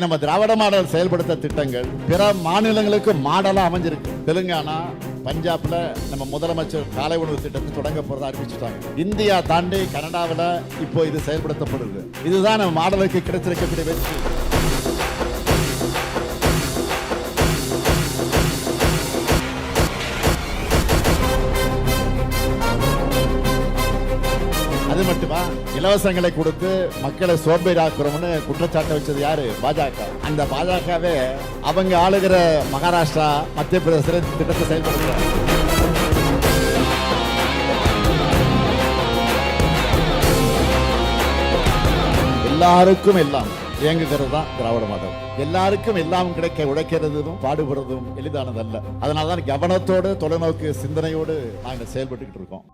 நம்ம திராவிட மாடல் செயல்படுத்த திட்டங்கள் பிற மாநிலங்களுக்கு மாடலா அமைஞ்சிருக்கு. தெலுங்கானா, பஞ்சாப்ல நம்ம முதலமைச்சர் காலை உணவு திட்டத்தை தொடங்க போறதா அறிவிச்சுட்டாங்க. இந்தியா தாண்டி கனடாவில் இப்போ இது செயல்படுத்தப்படுது. இதுதான் நம்ம மாடலுக்கு கிடைத்திருக்கக்கூடிய வெற்றி. அது மட்டுமா, இலவசங்களை கொடுத்து மக்களை சோம்பேறியாக்குறோம்னு குற்றச்சாட்டை வச்சது யாரு? பாஜக. அந்த பாஜகவே அவங்க ஆளுகிற மகாராஷ்டிரா, மத்திய பிரதேச திட்டத்தை செயல்படுத்துறாங்க. எல்லாருக்கும் எல்லாம் இயங்குகிறது தான் திராவிட மாடல். எல்லாருக்கும் எல்லாம் கிடைக்க உழைக்கிறதும் பாடுபடுறதும் எளிதானதல்ல. அதனாலதான் கவனத்தோடு, தொலைநோக்கு சிந்தனையோடு நாங்கள் செயல்பட்டுக்கிட்டு இருக்கோம்.